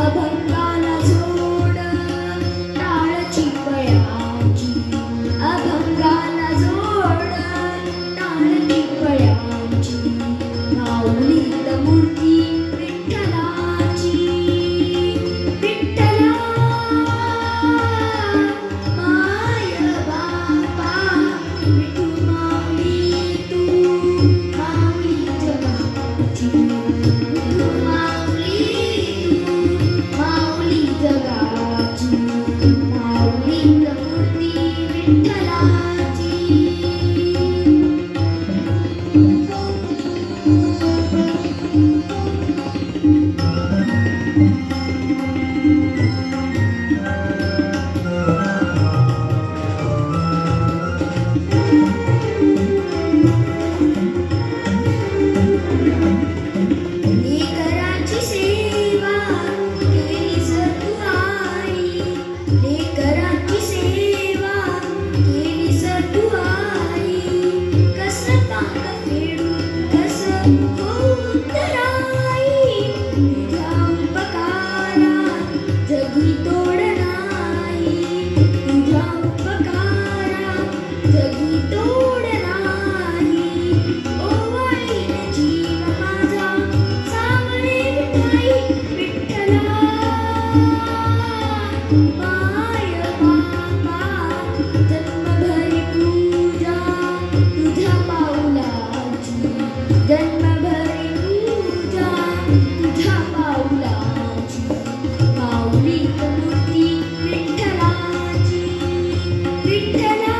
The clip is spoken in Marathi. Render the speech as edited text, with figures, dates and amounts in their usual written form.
अभंगाला जोड टाळची पळ्याची, अभंगाला जोड टाळची पळ्याची, माऊलीत मूर्ती विठ्ठलाची. विठ्ठला माय बापा विठू माऊली तू, माऊली जगाची. विठू माऊली माऊली जगाची, माऊलीत मूर्ती विठ्ठलाची. लेकराची सेवा केलीस तू आई, लेकराची सेवा केलीस तू आई. कसं ताक फेडू कसं होऊ उतराई, तुझ्या उपकारात जगी तोड नाही, तुझ्या उपकारात जगी तोड नाही. ओवाळीन जीव माझा सावळे विठाई, विठ्ठला माय बापा जन्मभरी पूजा तुझ्या पाऊलाची, जन्मभरी पूजा तुझ्या पाऊलाची. माऊलीत मूर्ती विठ्ठलाची, विठ्ठला